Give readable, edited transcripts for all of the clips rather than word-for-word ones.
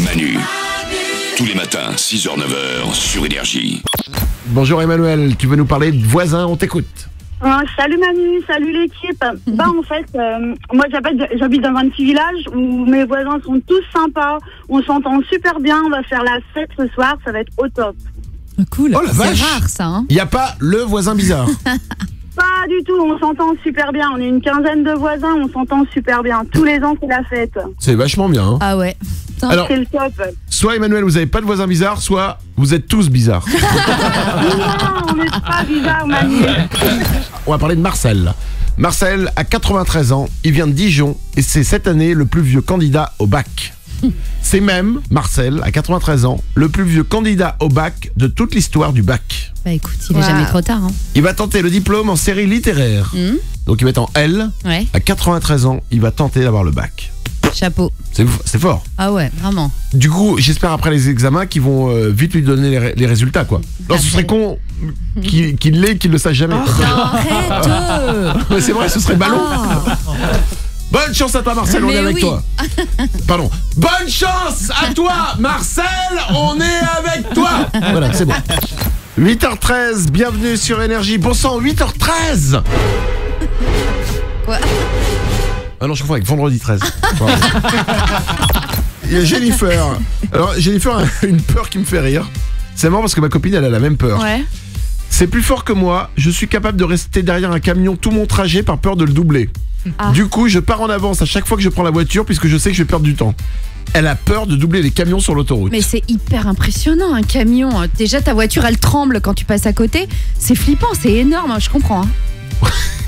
Manu. Tous les matins, 6h-9h sur Énergie. Bonjour Emmanuel, tu veux nous parler de voisins, on t'écoute. Salut Manu, salut l'équipe. En fait, moi j'habite dans un petit village où mes voisins sont tous sympas, on s'entend super bien, on va faire la fête ce soir, ça va être au top. Cool, Oh la vache. c'est rare ça hein. Il n'y a pas le voisin bizarre. Pas du tout, on s'entend super bien, on est une quinzaine de voisins, on s'entend super bien. Tous les ans c'est la fête. C'est vachement bien. Hein. Ah ouais. Alors, C'est le top. soit Emmanuel, vous n'avez pas de voisins bizarres, soit vous êtes tous bizarres. Non, on n'est pas bizarre Manu. On va parler de Marcel. Marcel a 93 ans, il vient de Dijon et c'est cette année le plus vieux candidat au bac. C'est même, Marcel, à 93 ans, le plus vieux candidat au bac de toute l'histoire du bac. Bah écoute, il est jamais trop tard hein. Il va tenter le diplôme en série littéraire. Donc il va être en L. Ouais, À 93 ans, il va tenter d'avoir le bac. chapeau. C'est fort. Ah ouais, vraiment. Du coup, j'espère après les examens qu'ils vont vite lui donner les résultats, quoi. Non, ce serait con qu'il l'ait, qu'il le sache jamais. Arrête. Mais c'est vrai, ce serait ballon. Bonne chance à toi, Marcel, on est Mais avec oui. toi. Pardon. Bonne chance à toi, Marcel, on est avec toi. Voilà, c'est bon. 8h13, bienvenue sur Énergie. Bon sang, 8h13. Quoi? Ah non, je confonds avec vendredi 13. Pardon. Il y a Jennifer. Alors, Jennifer a une peur qui me fait rire. C'est marrant parce que ma copine, elle a la même peur. Ouais. C'est plus fort que moi, je suis capable de rester derrière un camion tout mon trajet par peur de le doubler. Ah. Du coup, je pars en avance à chaque fois que je prends la voiture puisque je sais que je vais perdre du temps. Elle a peur de doubler les camions sur l'autoroute. Mais c'est hyper impressionnant un camion. Déjà ta voiture elle tremble quand tu passes à côté. C'est flippant, c'est énorme, je comprends. Hein.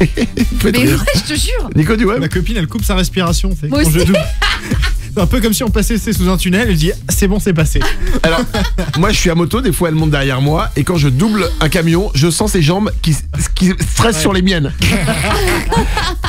Faites Mais rire. ouais, je te jure. Nico du web. Ma copine, elle coupe sa respiration. Moi Quand je aussi. double. C'est un peu comme si on passait sous un tunnel. Elle dit c'est bon, c'est passé. Alors, moi je suis à moto, des fois elle monte derrière moi et quand je double un camion, je sens ses jambes qui stressent sur les miennes.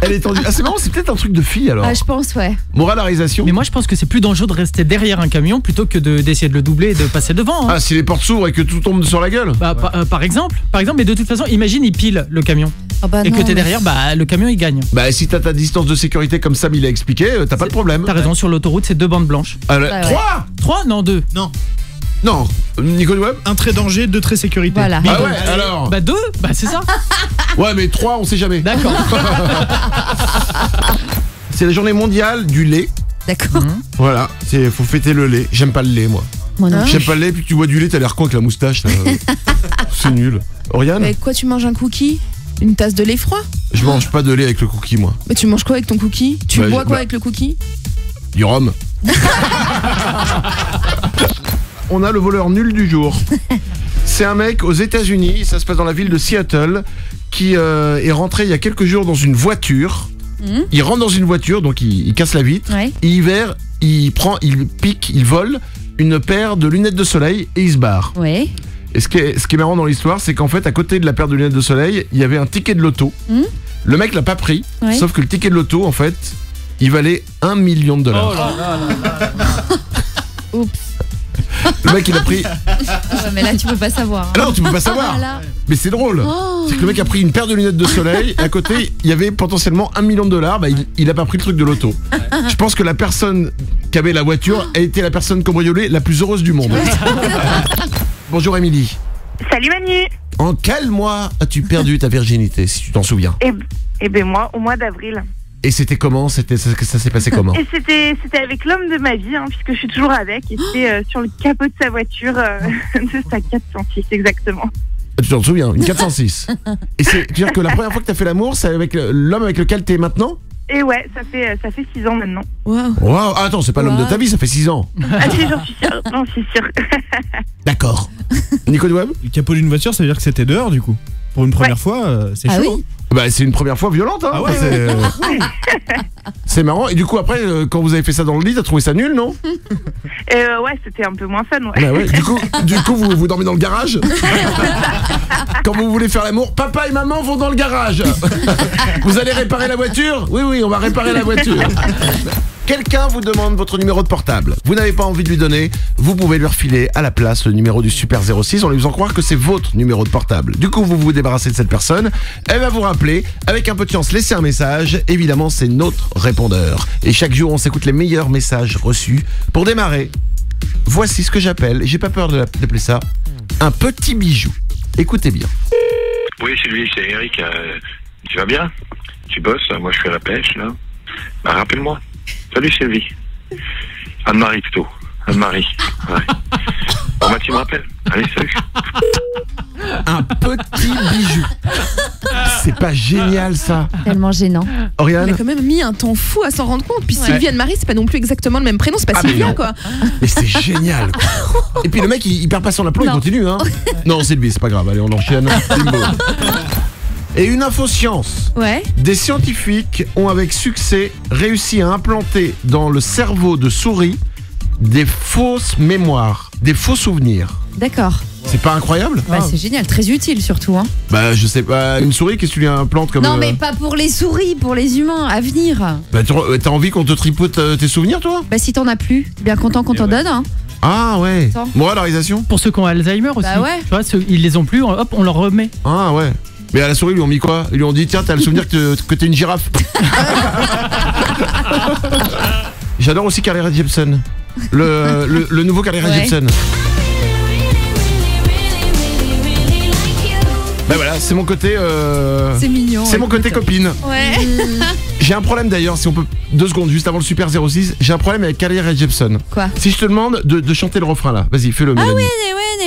Elle est tendue. Ah c'est marrant, c'est peut-être un truc de fille alors. Ah je pense ouais. Moralarisation. Mais moi je pense que c'est plus dangereux de rester derrière un camion plutôt que d'essayer de le doubler et de passer devant. Hein. Ah si les portes s'ouvrent et que tout tombe sur la gueule. Bah, par exemple, mais de toute façon, imagine il pile le camion Ah bah et non, que t'es mais- derrière, bah le camion il gagne. Bah si t'as ta distance de sécurité comme Sam il a expliqué, t'as pas de problème. T'as raison, sur l'autoroute c'est 2 bandes blanches. Alors, Ouais, 3 3 Non 2. Non, Non, Nico du web. un trait danger, 2 traits sécurité. Voilà. Ah ouais, alors. Bah 2 Bah c'est ça. Ouais mais 3 on sait jamais. D'accord. C'est la journée mondiale du lait. D'accord. Voilà, faut fêter le lait. J'aime pas le lait moi. Moi non. J'aime pas le lait, puis tu bois du lait, t'as l'air con avec la moustache. là. C'est nul. Oriane, Mais quoi, tu manges un cookie? Une tasse de lait froid? je mange pas de lait avec le cookie moi. Mais tu manges quoi avec ton cookie? Tu Bah, bois quoi bah- avec le cookie? Du rhum. On a le voleur nul du jour. C'est un mec aux États-Unis, ça se passe dans la ville de Seattle, qui est rentré il y a quelques jours dans une voiture. Il rentre dans une voiture, donc il casse la vitre. Ouais. Il pique, il vole une paire de lunettes de soleil et il se barre. Ouais. Et ce qui est marrant dans l'histoire, c'est qu'en fait, à côté de la paire de lunettes de soleil, il y avait un ticket de loto. Le mec l'a pas pris, Ouais. sauf que le ticket de loto, en fait, il valait $1 million. Oh là là là là. Oups. Le mec, il a pris... Ouais, mais là tu peux pas savoir. Ah non, tu peux pas savoir. Ah, là. Mais c'est drôle. Oh. C'est que le mec a pris une paire de lunettes de soleil et à côté, il y avait potentiellement $1 million. Bah, il a pas pris le truc de loto. Je pense que la personne qui avait la voiture a été la personne cambriolée la plus heureuse du monde. Bonjour Émilie. Salut Manu. En quel mois as-tu perdu ta virginité, si tu t'en souviens? Eh ben moi, au mois d'avril. Et c'était comment? Ça s'est passé comment? Et c'était avec l'homme de ma vie, hein, puisque je suis toujours avec. Et c'était sur le capot de sa voiture, de sa 406 exactement. Tu t'en souviens? Une 406. Et c'est-à-dire que la première fois que t'as fait l'amour, c'est avec l'homme avec lequel t'es maintenant? Et ouais, ça fait 6 ans maintenant. Waouh. Wow, attends, c'est pas l'homme de ta vie, ça fait 6 ans. Ah si, j'en suis sûre. Non, c'est sûr. D'accord. Nico Web? Le capot d'une voiture, ça veut dire que c'était dehors du coup. Pour une première fois, c'est Ah chaud. oui. Bah c'est une première fois violente hein. Ah ouais. C'est marrant. Et du coup après quand vous avez fait ça dans le lit, t'as trouvé ça nul, non? Ouais, c'était un peu moins fun, ouais. Bah ouais. Du coup vous dormez dans le garage. Quand vous voulez faire l'amour, papa et maman vont dans le garage. Vous allez réparer la voiture? Oui, on va réparer la voiture. Quelqu'un vous demande votre numéro de portable. Vous n'avez pas envie de lui donner, vous pouvez lui refiler à la place le numéro du Super 06 en lui faisant croire que c'est votre numéro de portable. Du coup, vous vous débarrassez de cette personne, elle va vous rappeler, avec un peu de chance, laissez un message. Évidemment, c'est notre répondeur. Et chaque jour, on s'écoute les meilleurs messages reçus. Pour démarrer, voici ce que j'appelle, j'ai pas peur d'appeler ça, un petit bijou. Écoutez bien. Oui, Sylvie, c'est Eric. Tu vas bien? Tu bosses? Moi, je suis à la pêche, là. Bah, rappelle-moi. Salut, Sylvie. Anne-Marie, plutôt. Anne-Marie. Ouais. Bon, bah, tu me rappelles. Allez, salut. Un petit bijou. C'est pas génial, ça? Tellement gênant. Il a Oriane? quand même mis un temps fou à s'en rendre compte. Puis Sylvie Anne-Marie, c'est pas non plus exactement le même prénom, c'est pas mais Sylvia non. quoi. Mais c'est génial, quoi. Et puis le mec, il perd pas son aplomb, il Non. continue, hein. Non, c'est lui, c'est pas grave. Allez, on enchaîne. Bimbo. Et une info science. Ouais. Des scientifiques ont avec succès réussi à implanter dans le cerveau de souris des fausses mémoires, des faux souvenirs. D'accord. C'est pas incroyable? Bah, c'est génial, très utile surtout. Hein. Bah je sais pas, une souris, qu'est-ce que tu lui implantes comme... Non, mais pas pour les souris, pour les humains, à venir. Bah t'as envie qu'on te tripote tes souvenirs, toi? Bah, si t'en as plus, bien content qu'on t'en donne. Hein. Ah ouais. Attends. Moi, la réalisation? Pour ceux qui ont Alzheimer aussi. Bah ouais. Tu vois, ils les ont plus, hop, on leur remet. Ah ouais. Mais à la souris, ils lui ont mis quoi? Ils lui ont dit, tiens, t'as le souvenir que t'es une girafe. J'adore aussi Carly Rae Jepsen. Le nouveau Carly Rae Ouais. Jepsen. Ben voilà, c'est mon côté. C'est mignon. C'est mon côté copine. Ouais. J'ai un problème d'ailleurs, si on peut 2 secondes juste avant le Super 06. J'ai un problème avec Carly Rae Jepsen. Quoi? Si je te demande de chanter le refrain là, vas-y, fais-le. Mélanie.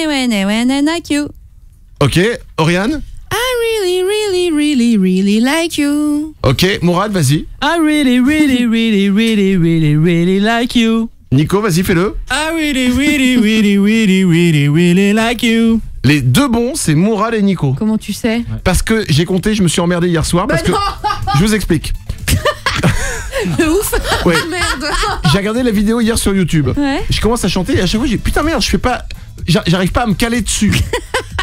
When I like you. Ok, Oriane. I really like you. Ok, Mourad, vas-y. I really like you. Nico, vas-y, fais-le. I really like you. Les 2 bons, c'est Mourad et Nico. Comment tu sais? Parce que j'ai compté, je me suis emmerdé hier soir. Parce que je vous explique. De ouf. Ouais. Merde. J'ai regardé la vidéo hier sur YouTube. Ouais. Je commence à chanter et à chaque fois j'ai putain merde, j'arrive pas à me caler dessus.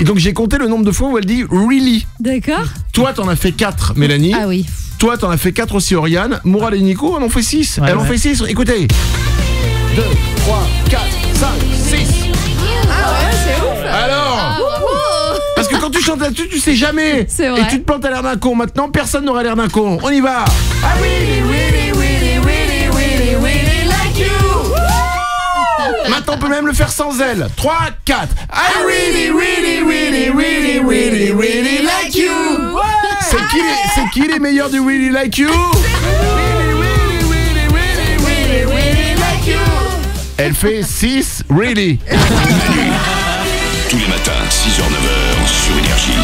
Et donc j'ai compté le nombre de fois où elle dit really. D'accord. Toi t'en as fait 4, Mélanie. Ah oui. Toi t'en as fait 4 aussi, Oriane. Mourad et Nico en ont fait 6. Ouais, Elles en ouais. fait 6. Écoutez. 2, 3, 4, 5, 6. Ah ouais, c'est ouf. Alors parce que quand tu chantes là-dessus, tu sais jamais. C'est vrai. Et tu te plantes à l'air d'un con. Maintenant, personne n'aura l'air d'un con. On y va. I really like you. Maintenant, on peut même le faire sans elle. 3, 4. I really like you. C'est qui les meilleurs du really like you? Elle fait 6, really. Tous les matins, 6h-9h sur Énergie.